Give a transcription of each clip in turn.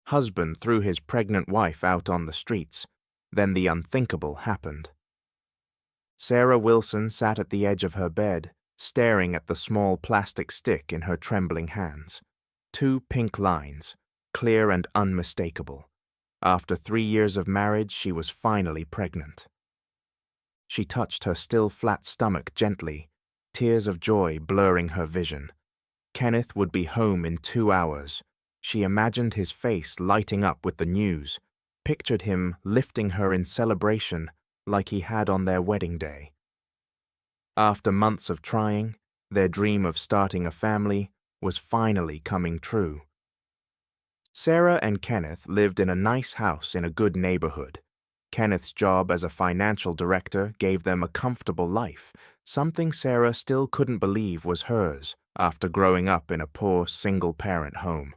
husband threw his pregnant wife out on the streets. Then the unthinkable happened. Sarah Wilson sat at the edge of her bed, staring at the small plastic stick in her trembling hands. 2 pink lines, clear and unmistakable. After 3 years of marriage, she was finally pregnant. She touched her still flat stomach gently, tears of joy blurring her vision. Kenneth would be home in 2 hours. She imagined his face lighting up with the news, pictured him lifting her in celebration like he had on their wedding day. After months of trying, their dream of starting a family was finally coming true. Sarah and Kenneth lived in a nice house in a good neighborhood. Kenneth's job as a financial director gave them a comfortable life, something Sarah still couldn't believe was hers after growing up in a poor single-parent home.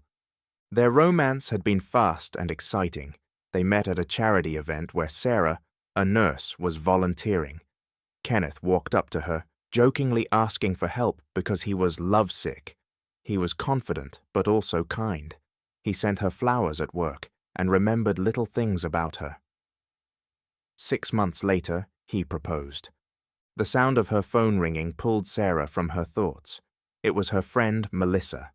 Their romance had been fast and exciting. They met at a charity event where Sarah, a nurse, was volunteering. Kenneth walked up to her, jokingly asking for help because he was lovesick. He was confident but also kind. He sent her flowers at work and remembered little things about her. 6 months later, he proposed. The sound of her phone ringing pulled Sarah from her thoughts. It was her friend, Melissa.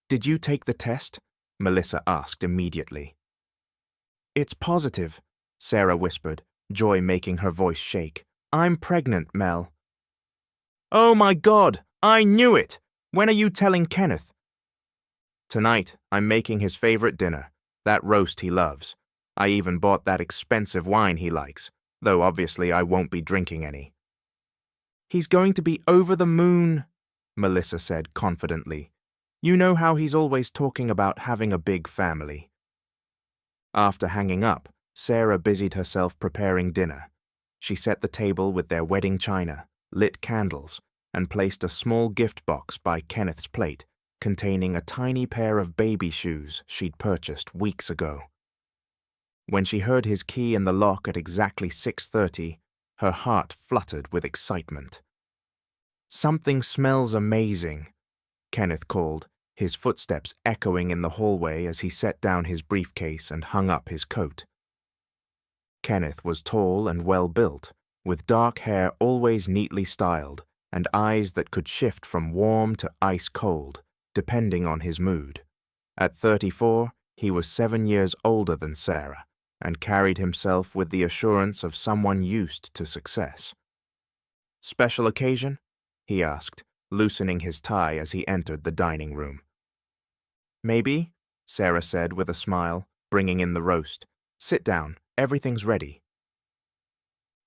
"Did you take the test?" Melissa asked immediately. "It's positive," Sarah whispered, joy making her voice shake. "I'm pregnant, Mel." "Oh my God! I knew it! When are you telling Kenneth?" "Tonight, I'm making his favorite dinner, that roast he loves. I even bought that expensive wine he likes, though obviously I won't be drinking any." "He's going to be over the moon," Melissa said confidently. "You know how he's always talking about having a big family." After hanging up, Sarah busied herself preparing dinner. She set the table with their wedding china, lit candles, and placed a small gift box by Kenneth's plate, containing a tiny pair of baby shoes she'd purchased weeks ago. When she heard his key in the lock at exactly 6:30, her heart fluttered with excitement. "Something smells amazing," Kenneth called, his footsteps echoing in the hallway as he set down his briefcase and hung up his coat. Kenneth was tall and well-built, with dark hair always neatly styled and eyes that could shift from warm to ice-cold, depending on his mood. At 34, he was 7 years older than Sarah and carried himself with the assurance of someone used to success. "Special occasion?" he asked, loosening his tie as he entered the dining room. "Maybe," Sarah said with a smile, bringing in the roast. "Sit down, everything's ready."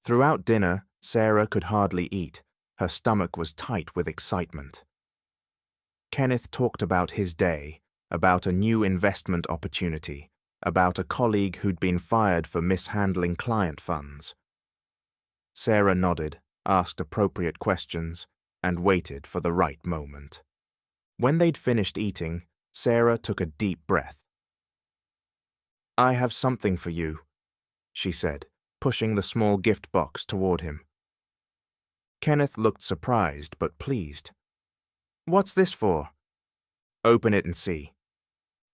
Throughout dinner, Sarah could hardly eat. Her stomach was tight with excitement. Kenneth talked about his day, about a new investment opportunity, about a colleague who'd been fired for mishandling client funds. Sarah nodded, asked appropriate questions, and waited for the right moment. When they'd finished eating, Sarah took a deep breath. "I have something for you," she said, pushing the small gift box toward him. Kenneth looked surprised but pleased. "What's this for?" "Open it and see."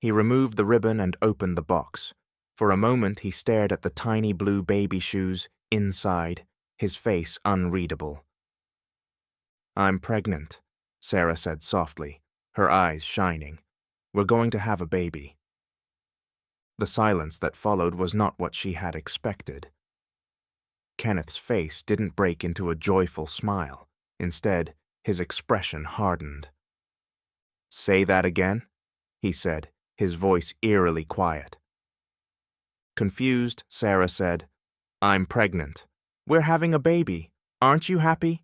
He removed the ribbon and opened the box. For a moment he stared at the tiny blue baby shoes inside, his face unreadable. "I'm pregnant," Sarah said softly, her eyes shining. "We're going to have a baby." The silence that followed was not what she had expected. Kenneth's face didn't break into a joyful smile. Instead, his expression hardened. "Say that again?" he said, his voice eerily quiet. Confused, Sarah said, "I'm pregnant. We're having a baby. Aren't you happy?"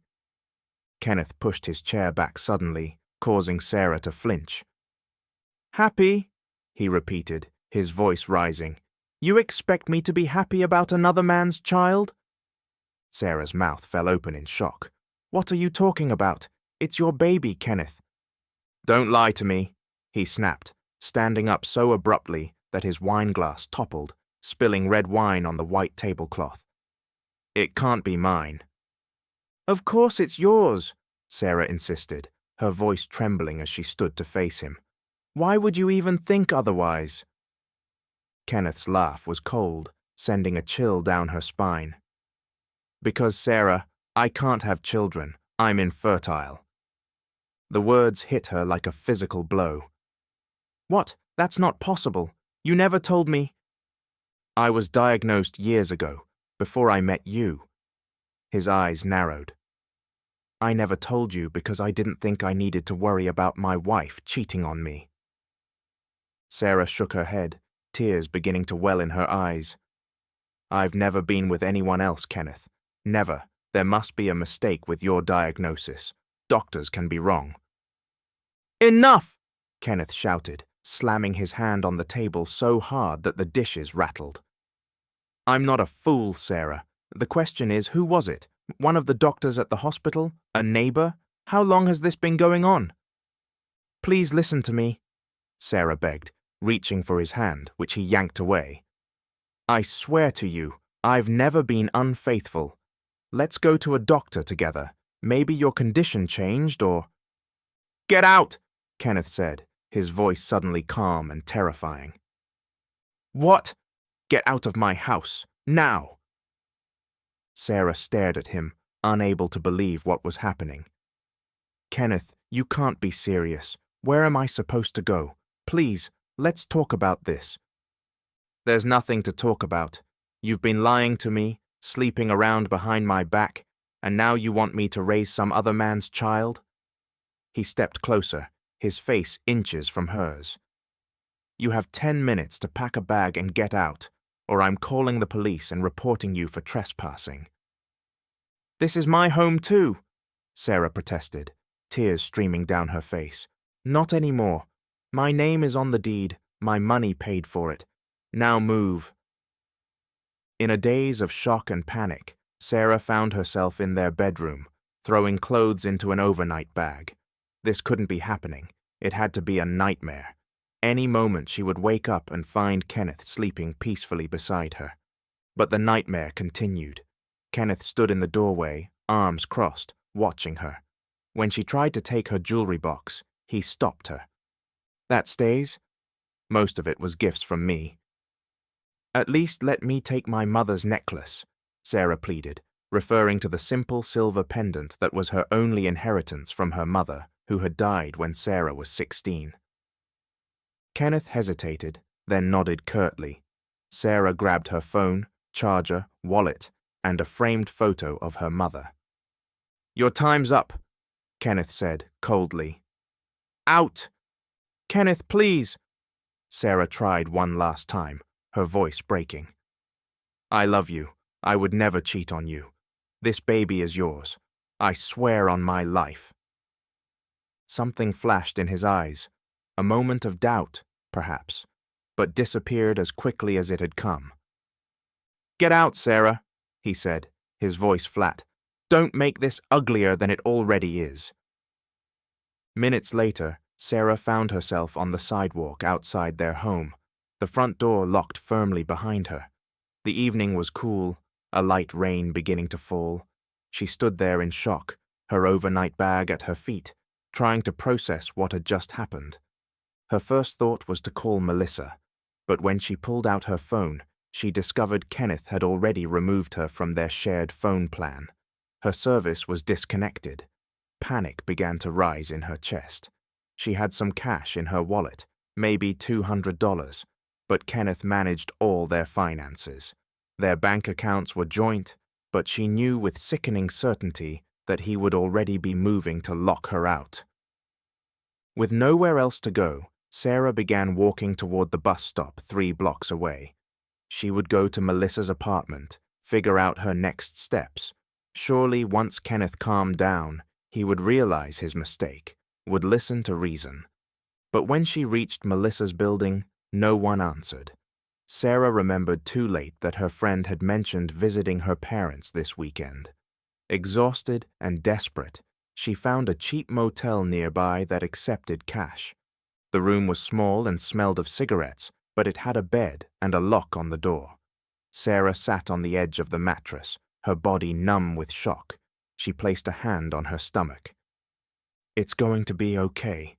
Kenneth pushed his chair back suddenly, causing Sarah to flinch. "Happy?" he repeated, his voice rising. "You expect me to be happy about another man's child?" Sarah's mouth fell open in shock. "What are you talking about? It's your baby, Kenneth." "Don't lie to me," he snapped, standing up so abruptly that his wineglass toppled, spilling red wine on the white tablecloth. "It can't be mine." "Of course it's yours," Sarah insisted, her voice trembling as she stood to face him. "Why would you even think otherwise?" Kenneth's laugh was cold, sending a chill down her spine. Because, Sarah, I can't have children. I'm infertile. The words hit her like a physical blow. What? That's not possible. You never told me. I was diagnosed years ago, before I met you. His eyes narrowed. I never told you because I didn't think I needed to worry about my wife cheating on me. Sarah shook her head, tears beginning to well in her eyes. I've never been with anyone else, Kenneth. Never. There must be a mistake with your diagnosis. Doctors can be wrong. Enough! Kenneth shouted, slamming his hand on the table so hard that the dishes rattled. I'm not a fool, Sarah. The question is, who was it? One of the doctors at the hospital? A neighbor? How long has this been going on? Please listen to me, Sarah begged, reaching for his hand, which he yanked away. I swear to you, I've never been unfaithful. Let's go to a doctor together. Maybe your condition changed or… Get out, Kenneth said, his voice suddenly calm and terrifying. What? Get out of my house, now! Sarah stared at him, unable to believe what was happening. Kenneth, you can't be serious. Where am I supposed to go? Please, let's talk about this. There's nothing to talk about. You've been lying to me, sleeping around behind my back, and now you want me to raise some other man's child? He stepped closer, his face inches from hers. You have 10 minutes to pack a bag and get out, or I'm calling the police and reporting you for trespassing. This is my home too, Sarah protested, tears streaming down her face. Not anymore. My name is on the deed, my money paid for it. Now move. In a daze of shock and panic, Sarah found herself in their bedroom, throwing clothes into an overnight bag. This couldn't be happening. It had to be a nightmare. Any moment she would wake up and find Kenneth sleeping peacefully beside her. But the nightmare continued. Kenneth stood in the doorway, arms crossed, watching her. When she tried to take her jewelry box, he stopped her. That stays? Most of it was gifts from me. At least let me take my mother's necklace, Sarah pleaded, referring to the simple silver pendant that was her only inheritance from her mother, who had died when Sarah was 16. Kenneth hesitated, then nodded curtly. Sarah grabbed her phone, charger, wallet, and a framed photo of her mother. Your time's up, Kenneth said coldly. Out! Kenneth, please! Sarah tried one last time, her voice breaking. I love you. I would never cheat on you. This baby is yours. I swear on my life. Something flashed in his eyes, a moment of doubt, perhaps, but disappeared as quickly as it had come. Get out, Sarah, he said, his voice flat. Don't make this uglier than it already is. Minutes later, Sarah found herself on the sidewalk outside their home, the front door locked firmly behind her. The evening was cool, a light rain beginning to fall. She stood there in shock, her overnight bag at her feet, trying to process what had just happened. Her first thought was to call Melissa, but when she pulled out her phone, she discovered Kenneth had already removed her from their shared phone plan. Her service was disconnected. Panic began to rise in her chest. She had some cash in her wallet, maybe $200, but Kenneth managed all their finances. Their bank accounts were joint, but she knew with sickening certainty that he would already be moving to lock her out. With nowhere else to go, Sarah began walking toward the bus stop 3 blocks away. She would go to Melissa's apartment, figure out her next steps. Surely once Kenneth calmed down, he would realize his mistake, would listen to reason. But when she reached Melissa's building, no one answered. Sarah remembered too late that her friend had mentioned visiting her parents this weekend. Exhausted and desperate, she found a cheap motel nearby that accepted cash. The room was small and smelled of cigarettes, but it had a bed and a lock on the door. Sarah sat on the edge of the mattress, her body numb with shock. She placed a hand on her stomach. It's going to be okay,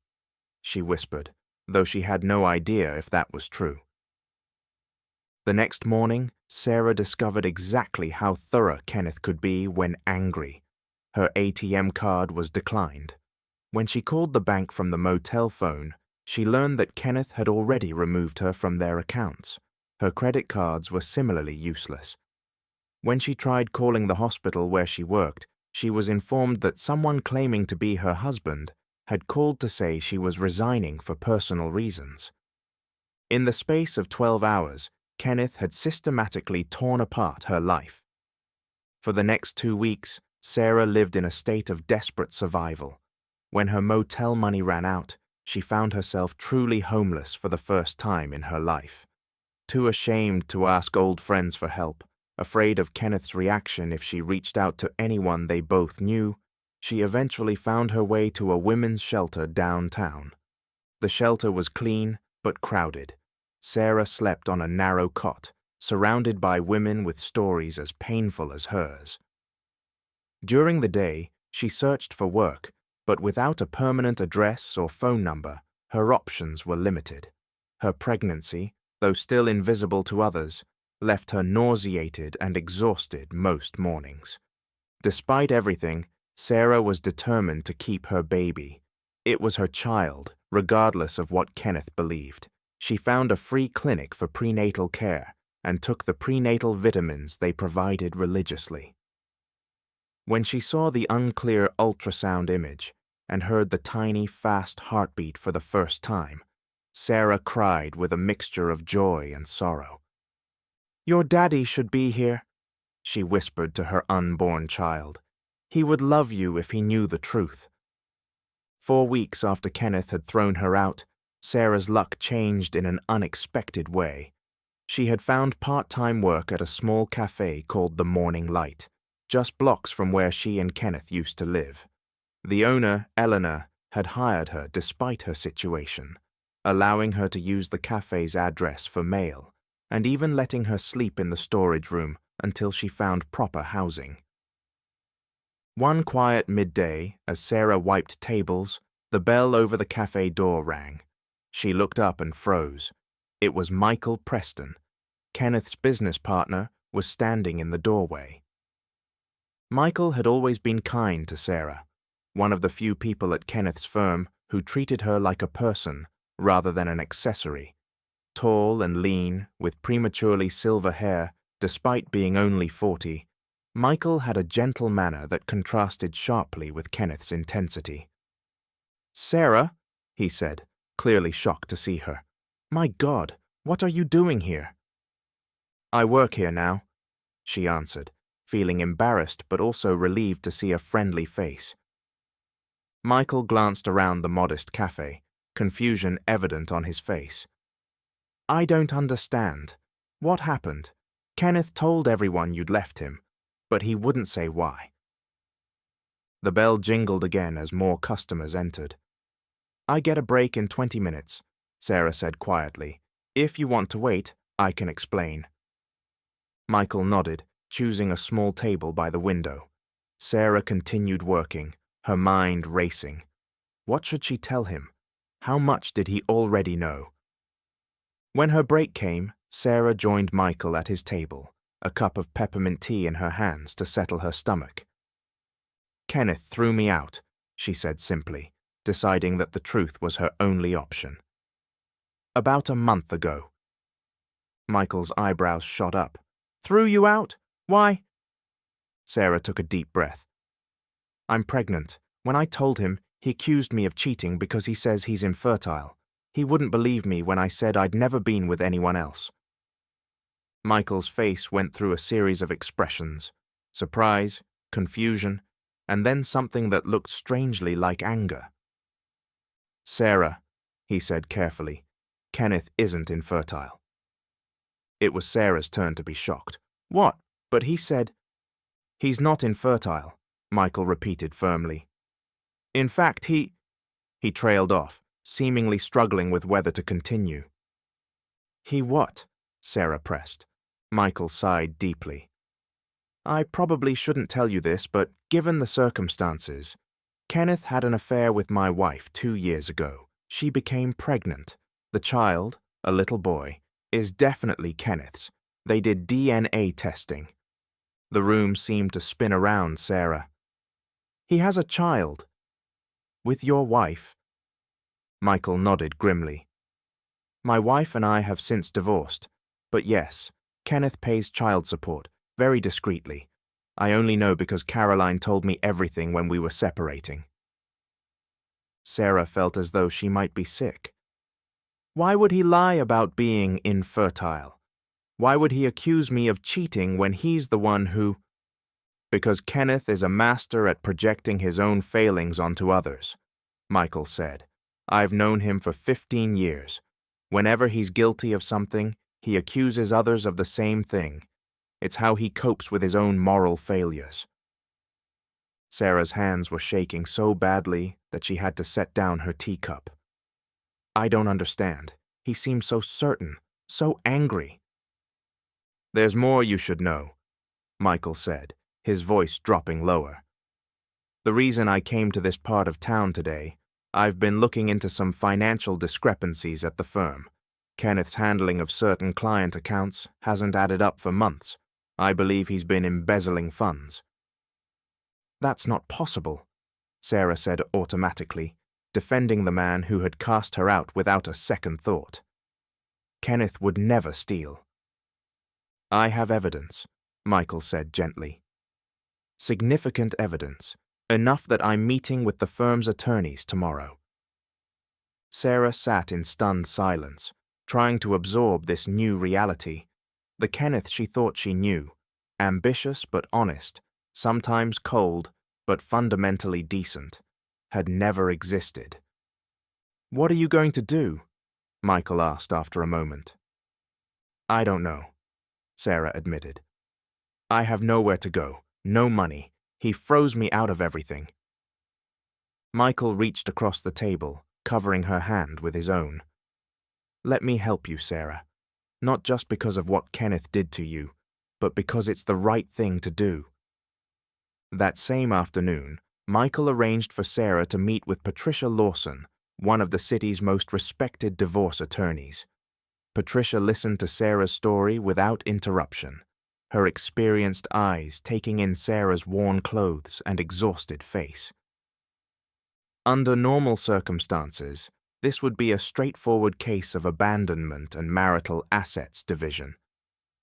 she whispered, though she had no idea if that was true. The next morning, Sarah discovered exactly how thorough Kenneth could be when angry. Her ATM card was declined. When she called the bank from the motel phone, she learned that Kenneth had already removed her from their accounts. Her credit cards were similarly useless. When she tried calling the hospital where she worked, she was informed that someone claiming to be her husband had called to say she was resigning for personal reasons. In the space of 12 hours, Kenneth had systematically torn apart her life. For the next 2 weeks, Sarah lived in a state of desperate survival. When her motel money ran out, she found herself truly homeless for the first time in her life. Too ashamed to ask old friends for help, afraid of Kenneth's reaction if she reached out to anyone they both knew, she eventually found her way to a women's shelter downtown. The shelter was clean but crowded. Sarah slept on a narrow cot, surrounded by women with stories as painful as hers. During the day, she searched for work, but without a permanent address or phone number, her options were limited. Her pregnancy, though still invisible to others, left her nauseated and exhausted most mornings. Despite everything, Sarah was determined to keep her baby. It was her child, regardless of what Kenneth believed. She found a free clinic for prenatal care and took the prenatal vitamins they provided religiously. When she saw the unclear ultrasound image and heard the tiny, fast heartbeat for the first time, Sarah cried with a mixture of joy and sorrow. "Your daddy should be here," she whispered to her unborn child. "He would love you if he knew the truth." 4 weeks after Kenneth had thrown her out, Sarah's luck changed in an unexpected way. She had found part-time work at a small cafe called the Morning Light, just blocks from where she and Kenneth used to live. The owner, Eleanor, had hired her despite her situation, allowing her to use the cafe's address for mail, and even letting her sleep in the storage room until she found proper housing. One quiet midday, as Sarah wiped tables, the bell over the cafe door rang. She looked up and froze. It was Michael Preston. Kenneth's business partner was standing in the doorway. Michael had always been kind to Sarah, one of the few people at Kenneth's firm who treated her like a person rather than an accessory. Tall and lean, with prematurely silver hair, despite being only 40, Michael had a gentle manner that contrasted sharply with Kenneth's intensity. "Sarah," he said, clearly shocked to see her. "My God, what are you doing here?" "I work here now," she answered, feeling embarrassed but also relieved to see a friendly face. Michael glanced around the modest cafe, confusion evident on his face. "I don't understand. What happened? Kenneth told everyone you'd left him, but he wouldn't say why." The bell jingled again as more customers entered. "I get a break in 20 minutes, Sarah said quietly. "If you want to wait, I can explain." Michael nodded, choosing a small table by the window. Sarah continued working, her mind racing. What should she tell him? How much did he already know? When her break came, Sarah joined Michael at his table, a cup of peppermint tea in her hands to settle her stomach. "Kenneth threw me out," she said simply, deciding that the truth was her only option. "About a month ago." Michael's eyebrows shot up. "Threw you out? Why?" Sarah took a deep breath. "I'm pregnant. When I told him, he accused me of cheating because he says he's infertile. He wouldn't believe me when I said I'd never been with anyone else." Michael's face went through a series of expressions: surprise, confusion, and then something that looked strangely like anger. "Sarah," he said carefully, "Kenneth isn't infertile." It was Sarah's turn to be shocked. "What? But he said—" "He's not infertile," Michael repeated firmly. "In fact, he—" He trailed off, seemingly struggling with whether to continue. "He what?" Sarah pressed. Michael sighed deeply. "I probably shouldn't tell you this, but given the circumstances, Kenneth had an affair with my wife 2 years ago. She became pregnant. The child, a little boy, is definitely Kenneth's, They did DNA testing. The room seemed to spin around Sarah. He has a child. With your wife? Michael nodded grimly. My wife and I have since divorced, but yes, Kenneth pays child support, very discreetly. I only know because Caroline told me everything when we were separating. Sarah felt as though she might be sick. Why would he lie about being infertile? Why would he accuse me of cheating when he's the one who… Because Kenneth is a master at projecting his own failings onto others, Michael said. I've known him for 15 years. Whenever he's guilty of something, he accuses others of the same thing. It's how he copes with his own moral failures. Sarah's hands were shaking so badly that she had to set down her teacup. I don't understand. He seems so certain, so angry. There's more you should know, Michael said, his voice dropping lower. The reason I came to this part of town today, I've been looking into some financial discrepancies at the firm. Kenneth's handling of certain client accounts hasn't added up for months. I believe he's been embezzling funds. That's not possible, Sarah said automatically, defending the man who had cast her out without a second thought. Kenneth would never steal. I have evidence, Michael said gently. Significant evidence, enough that I'm meeting with the firm's attorneys tomorrow. Sarah sat in stunned silence, trying to absorb this new reality. The Kenneth she thought she knew, ambitious but honest, sometimes cold but fundamentally decent, had never existed. What are you going to do? Michael asked after a moment. I don't know, Sarah admitted. I have nowhere to go, no money. He froze me out of everything. Michael reached across the table, covering her hand with his own. Let me help you, Sarah. Not just because of what Kenneth did to you, but because it's the right thing to do. That same afternoon, Michael arranged for Sarah to meet with Patricia Lawson, one of the city's most respected divorce attorneys. Patricia listened to Sarah's story without interruption, her experienced eyes taking in Sarah's worn clothes and exhausted face. Under normal circumstances, this would be a straightforward case of abandonment and marital assets division,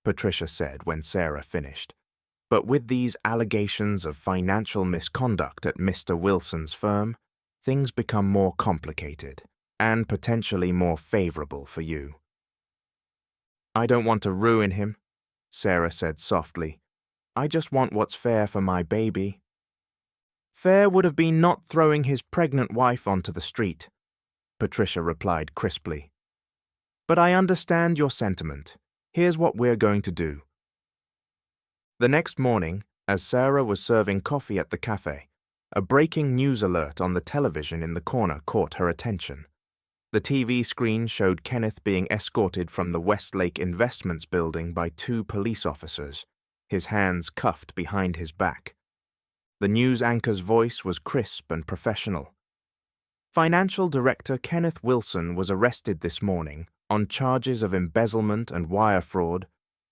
Patricia said when Sarah finished. But with these allegations of financial misconduct at Mr. Wilson's firm, things become more complicated and potentially more favorable for you. I don't want to ruin him, Sarah said softly. I just want what's fair for my baby. Fair would have been not throwing his pregnant wife onto the street, Patricia replied crisply. But I understand your sentiment. Here's what we're going to do. The next morning, as Sarah was serving coffee at the cafe, a breaking news alert on the television in the corner caught her attention. The TV screen showed Kenneth being escorted from the Westlake Investments building by 2 police officers, his hands cuffed behind his back. The news anchor's voice was crisp and professional. Financial Director Kenneth Wilson was arrested this morning on charges of embezzlement and wire fraud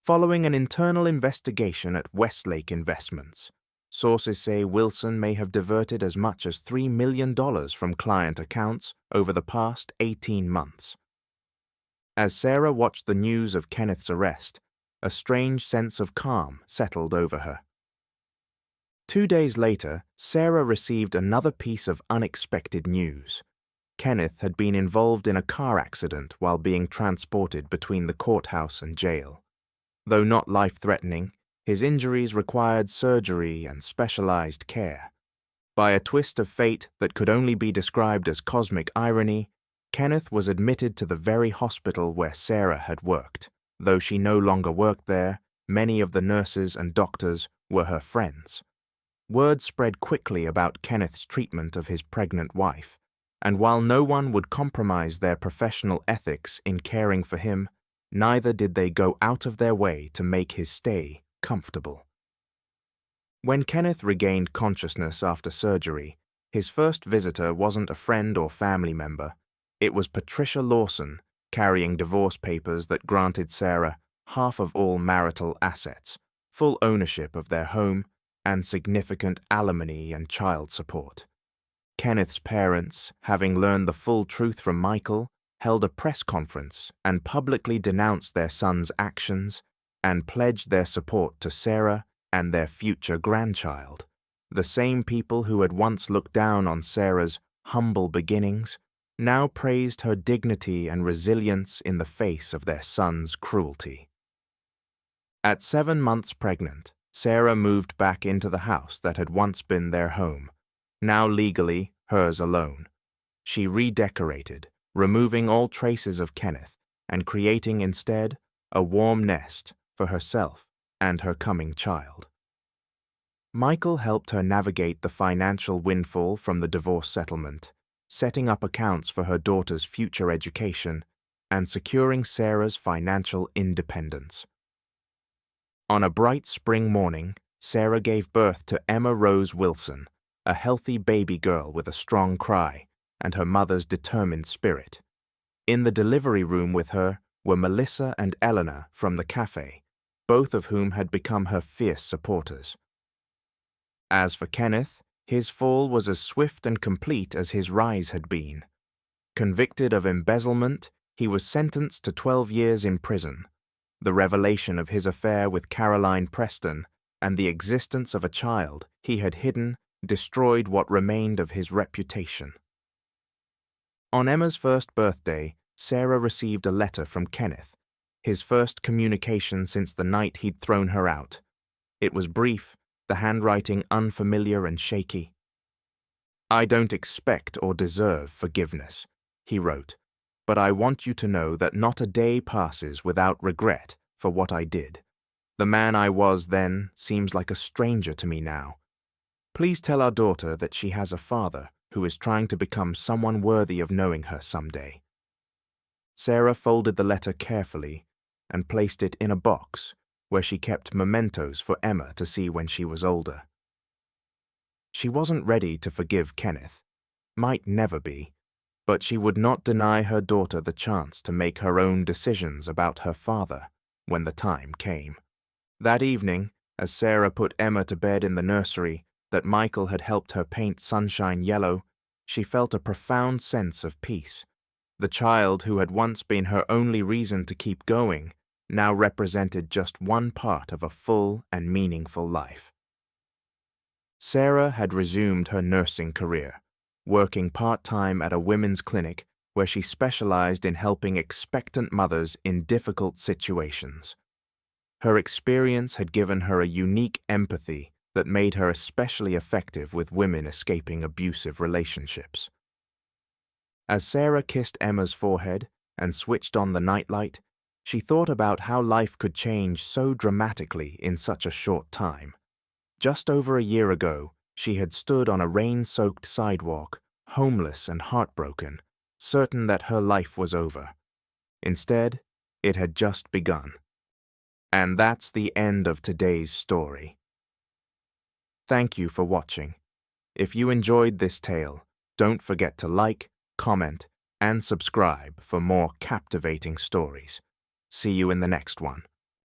following an internal investigation at Westlake Investments. Sources say Wilson may have diverted as much as $3 million from client accounts over the past 18 months. As Sarah watched the news of Kenneth's arrest, a strange sense of calm settled over her. 2 days later, Sarah received another piece of unexpected news. Kenneth had been involved in a car accident while being transported between the courthouse and jail. Though not life-threatening, his injuries required surgery and specialized care. By a twist of fate that could only be described as cosmic irony, Kenneth was admitted to the very hospital where Sarah had worked. Though she no longer worked there, many of the nurses and doctors were her friends. Word spread quickly about Kenneth's treatment of his pregnant wife, and while no one would compromise their professional ethics in caring for him, neither did they go out of their way to make his stay comfortable. When Kenneth regained consciousness after surgery, his first visitor wasn't a friend or family member. It was Patricia Lawson, carrying divorce papers that granted Sarah half of all marital assets, full ownership of their home, and significant alimony and child support. Kenneth's parents, having learned the full truth from Michael, held a press conference and publicly denounced their son's actions and pledged their support to Sarah and their future grandchild. The same people who had once looked down on Sarah's humble beginnings now praised her dignity and resilience in the face of their son's cruelty. At 7 months pregnant, Sarah moved back into the house that had once been their home, now legally hers alone. She redecorated, removing all traces of Kenneth and creating instead a warm nest for herself and her coming child. Michael helped her navigate the financial windfall from the divorce settlement, setting up accounts for her daughter's future education and securing Sarah's financial independence. On a bright spring morning, Sarah gave birth to Emma Rose Wilson, a healthy baby girl with a strong cry and her mother's determined spirit. In the delivery room with her were Melissa and Eleanor from the cafe, both of whom had become her fierce supporters. As for Kenneth, his fall was as swift and complete as his rise had been. Convicted of embezzlement, he was sentenced to 12 years in prison. The revelation of his affair with Caroline Preston and the existence of a child he had hidden destroyed what remained of his reputation. On Emma's first birthday, Sarah received a letter from Kenneth, his first communication since the night he'd thrown her out. It was brief, the handwriting unfamiliar and shaky. "I don't expect or deserve forgiveness," he wrote, "but I want you to know that not a day passes without regret for what I did. The man I was then seems like a stranger to me now. Please tell our daughter that she has a father who is trying to become someone worthy of knowing her someday." Sarah folded the letter carefully and placed it in a box where she kept mementos for Emma to see when she was older. She wasn't ready to forgive Kenneth, might never be, but she would not deny her daughter the chance to make her own decisions about her father when the time came. That evening, as Sarah put Emma to bed in the nursery that Michael had helped her paint sunshine yellow, she felt a profound sense of peace. The child who had once been her only reason to keep going now represented just one part of a full and meaningful life. Sarah had resumed her nursing career, working part-time at a women's clinic where she specialized in helping expectant mothers in difficult situations. Her experience had given her a unique empathy that made her especially effective with women escaping abusive relationships. As Sarah kissed Emma's forehead and switched on the nightlight, she thought about how life could change so dramatically in such a short time. Just over a year ago, she had stood on a rain-soaked sidewalk, homeless and heartbroken, certain that her life was over. Instead, it had just begun. And that's the end of today's story. Thank you for watching. If you enjoyed this tale, don't forget to like, comment, and subscribe for more captivating stories. See you in the next one.